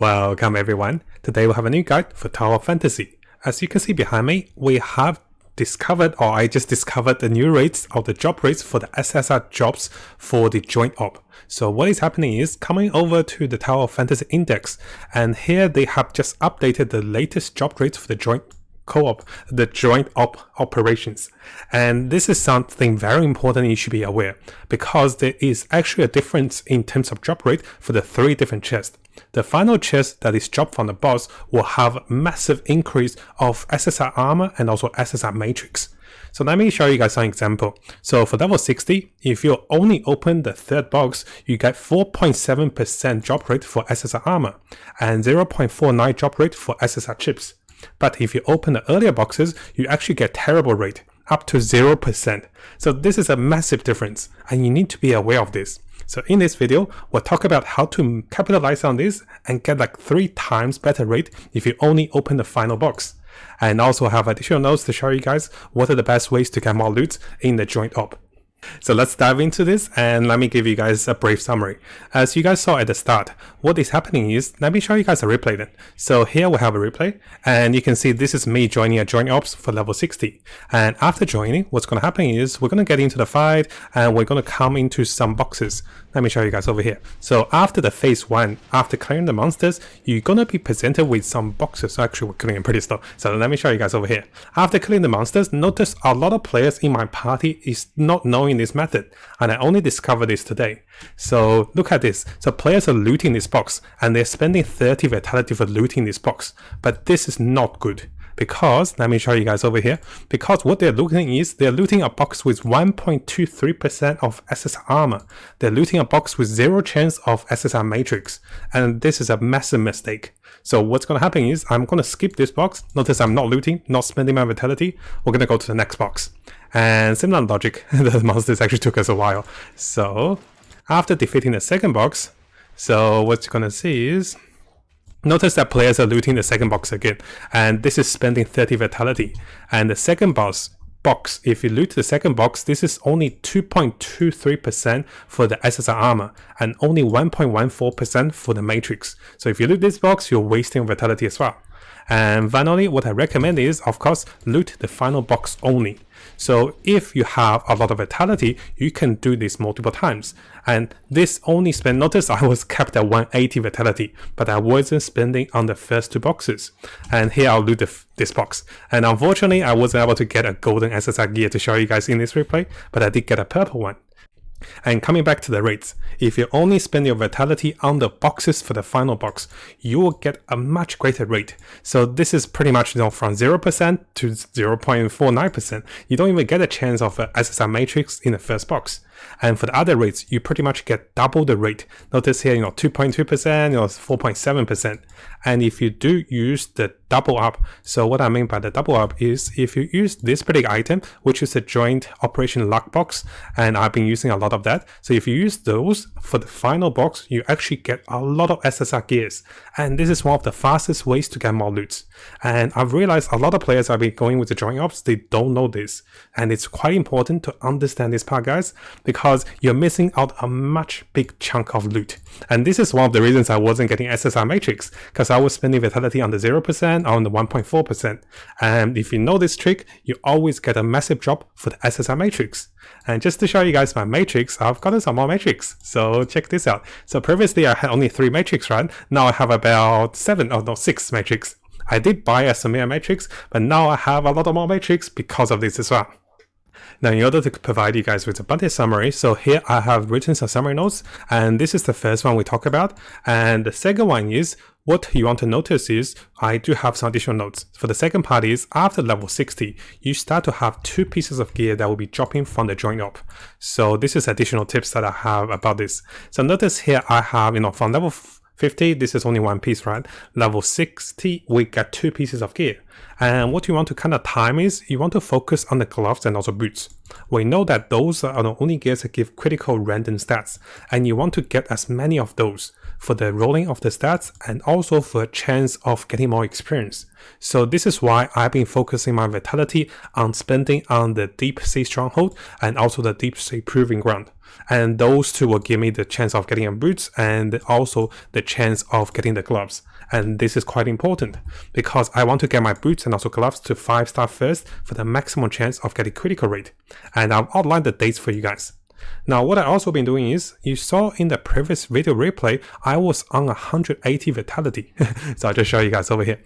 Welcome everyone. Today we'll have a new guide for Tower Fantasy. As you can see behind me, we have discovered, or I just discovered, the new rates of the job rates for the SSR jobs for the joint op. So what is happening is coming over to the Tower Fantasy index, and here they have just updated the latest job rates for the joint co-op, the joint op operations. And this is something very important you should be aware, because there is actually a difference in terms of job rate for the three different chests. The final chest that is dropped from the boss will have massive increase of SSR armor and also SSR matrix. So let me show you guys an example. So for level 60, if you only open the third box, you get 4.7% drop rate for SSR armor and 0.49 drop rate for SSR chips. But if you open the earlier boxes, you actually get terrible rate, up to 0%. So this is a massive difference, and you need to be aware of this. So in this video, we'll talk about how to capitalize on this and get like 3 times better rate if you only open the final box. And also have additional notes to show you guys what are the best ways to get more loot in the joint op. So let's dive into this, and let me give you guys a brief summary. As you guys saw at the start, what is happening is, let me show you guys a replay then. So here we have a replay, and you can see this is me joining a joint ops for level 60. And after joining, what's going to happen is we're going to get into the fight, and we're going to come into some boxes. Let me show you guys over here. So after the phase 1, after clearing the monsters, you're going to be presented with some boxes. Actually, we're clearing pretty slow. So let me show you guys over here. After clearing the monsters, notice a lot of players in my party is not knowing this method, and I only discovered this today. So look at this. So players are looting this box, and they're spending 30 vitality for looting this box. But this is not good, because, let me show you guys over here, because what they're looting is, they're looting a box with 1.23% of SSR armor. They're looting a box with 0 chance of SSR matrix, and this is a massive mistake. So what's going to happen is, I'm going to skip this box. Notice I'm not looting, not spending my vitality. We're going to go to the next box. And similar logic, the monsters actually took us a while. So after defeating the second box, so what you're going to see is, notice that players are looting the second box again, and this is spending 30 vitality. And the second box, if you loot the second box, this is only 2.23% for the SSR armor and only 1.14% for the matrix. So if you loot this box, you're wasting vitality as well. And finally, what I recommend is, of course, loot the final box only. So if you have a lot of vitality, you can do this multiple times. And this only spend, notice I was capped at 180 vitality, but I wasn't spending on the first 2 boxes. And here I'll loot this box. And unfortunately, I wasn't able to get a golden SSR gear to show you guys in this replay, but I did get a purple one. And coming back to the rates, if you only spend your vitality on the boxes for the final box, you will get a much greater rate. So this is pretty much from 0% to 0.49%. You don't even get a chance of a SSR matrix in the first box. And for the other rates, you pretty much get double the rate. Notice here, 2.2%, 4.7%. And if you do use the double up, so what I mean by the double up is, if you use this particular item, which is a joint operation lock box, and I've been using a lot of that. So if you use those for the final box, you actually get a lot of SSR gears. And this is one of the fastest ways to get more loot. And I've realized a lot of players have been going with the joint ops, they don't know this. And it's quite important to understand this part, guys, because you're missing out a much big chunk of loot. And this is one of the reasons I wasn't getting SSR matrix, because I was spending vitality on the 0% or on the 1.4%. And if you know this trick, you always get a massive drop for the SSR matrix. And just to show you guys my matrix, I've gotten some more matrix. So check this out. So previously I had only 3 matrix, right? Now I have about 6 matrix. I did buy a Samir matrix, but now I have a lot of more matrix because of this as well. Now, in order to provide you guys with a bunch of summary, so here I have written some summary notes, and this is the first one we talk about. And the second one is, what you want to notice is, I do have some additional notes. For the second part is, after level 60, you start to have 2 pieces of gear that will be dropping from the joint op. So this is additional tips that I have about this. So notice here I have, from level 50, this is only 1 piece, right? Level 60, we get 2 pieces of gear. And what you want to kind of time is, you want to focus on the gloves and also boots. We know that those are the only gears that give critical random stats, and you want to get as many of those for the rolling of the stats and also for a chance of getting more experience. So this is why I've been focusing my vitality on spending on the Deep Sea Stronghold and also the Deep Sea Proving Ground. And those two will give me the chance of getting a boots and also the chance of getting the gloves. and this is quite important because I want to get my boots and also gloves to 5-star first for the maximum chance of getting critical rate, and I've outlined the dates for you guys. Now what I also been doing is, you saw in the previous video replay, I was on 180 vitality. So I'll just show you guys over here.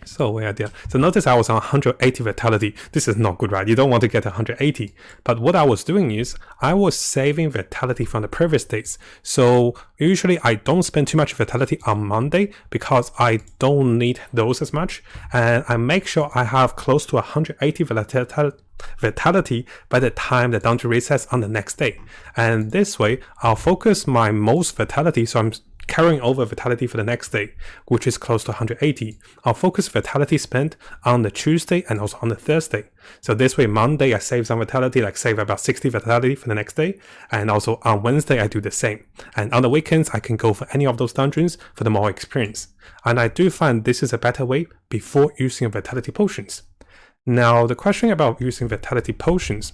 So where there? So notice I was on 180 vitality. This is not good, right? You don't want to get 180. But what I was doing is, I was saving vitality from the previous days. So usually I don't spend too much vitality on Monday because I don't need those as much. And I make sure I have close to 180 vitality by the time the dungeon resets on the next day. And this way, I'll focus my most vitality, so I'm carrying over vitality for the next day, which is close to 180. I'll focus vitality spent on the Tuesday and also on the Thursday. So this way, Monday I save some vitality, like save about 60 vitality for the next day. And also on Wednesday I do the same. And on the weekends I can go for any of those dungeons for the more experience. And I do find this is a better way before using vitality potions. Now the question about using vitality potions,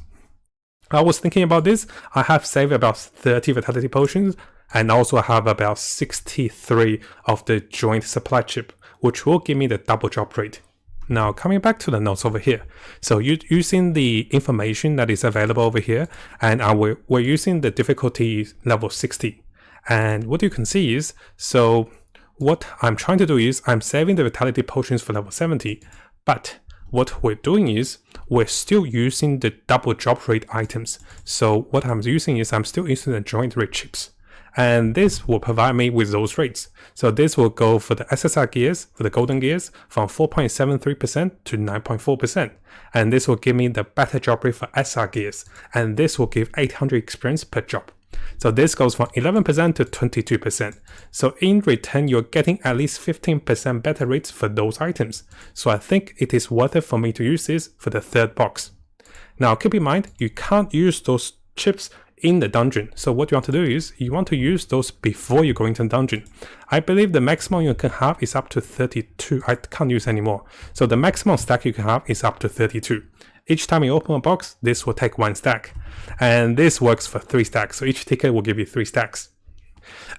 I was thinking about this. I have saved about 30 vitality potions, and also I have about 63 of the joint supply chip, which will give me the double drop rate. Now coming back to the notes over here, so using the information that is available over here, and we're using the difficulty level 60. And what you can see is, so what I'm trying to do is, I'm saving the vitality potions for level 70, but what we're doing is, we're still using the double drop rate items. So what I'm using is, I'm still using the joint rate chips. And this will provide me with those rates. So this will go for the SSR gears, for the golden gears, from 4.73% to 9.4%. And this will give me the better drop rate for SR gears. And this will give 800 experience per drop. So this goes from 11% to 22%. So in return, you're getting at least 15% better rates for those items. So I think it is worth it for me to use this for the third box. Now keep in mind, you can't use those chips in the dungeon. So what you want to do is, you want to use those before you go into the dungeon. I believe the maximum you can have is up to 32. I can't use anymore. So the maximum stack you can have is up to 32. Each time you open a box, this will take 1 stack. And this works for 3 stacks. So each ticket will give you 3 stacks.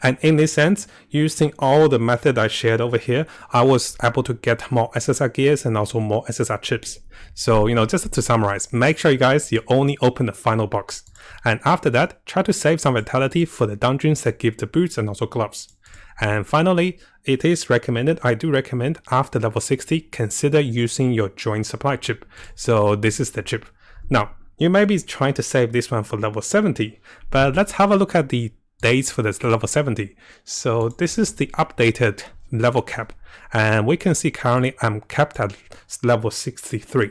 And in this sense, using all the method I shared over here, I was able to get more SSR gears and also more SSR chips. So, just to summarize, make sure you only open the final box. And after that, try to save some vitality for the dungeons that give the boots and also gloves. And finally, it is recommended, I do recommend, after level 60, consider using your joint supply chip. So this is the chip. Now, you may be trying to save this one for level 70, but let's have a look at the dates for this level 70. So this is the updated level cap, and we can see currently I'm capped at level 63.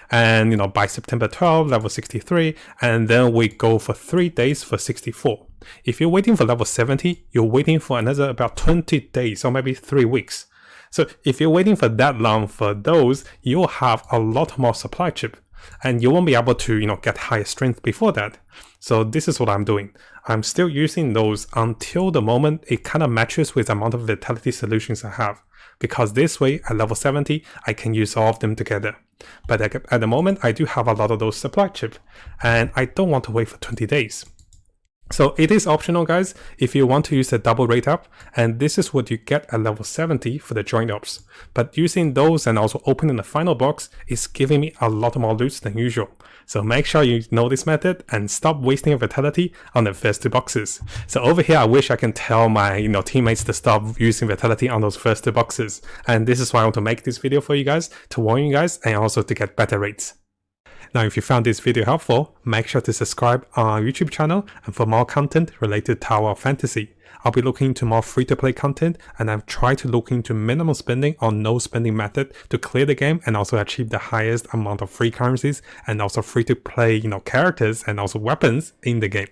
And by September 12, level 63, and then we go for 3 days for 64. If you're waiting for level 70, you're waiting for another about 20 days or maybe 3 weeks. So if you're waiting for that long for those, you'll have a lot more supply chip, and you won't be able to get higher strength before that. So this is what I'm doing. I'm still using those until the moment it kind of matches with the amount of vitality solutions I have, because this way at level 70 I can use all of them together. But at the moment I do have a lot of those supply chip, and I don't want to wait for 20 days. So it is optional, guys, if you want to use the double rate up, and this is what you get at level 70 for the joint ops. But using those and also opening the final box is giving me a lot more loot than usual. So make sure you know this method and stop wasting your vitality on the first 2 boxes. So over here, I wish I can tell my teammates to stop using vitality on those first 2 boxes. And this is why I want to make this video for you guys, to warn you guys and also to get better rates. Now, if you found this video helpful, make sure to subscribe on our YouTube channel and for more content related to Tower of Fantasy. I'll be looking into more free-to-play content, and I've tried to look into minimum spending or no spending method to clear the game and also achieve the highest amount of free currencies and also free-to-play, characters and also weapons in the game.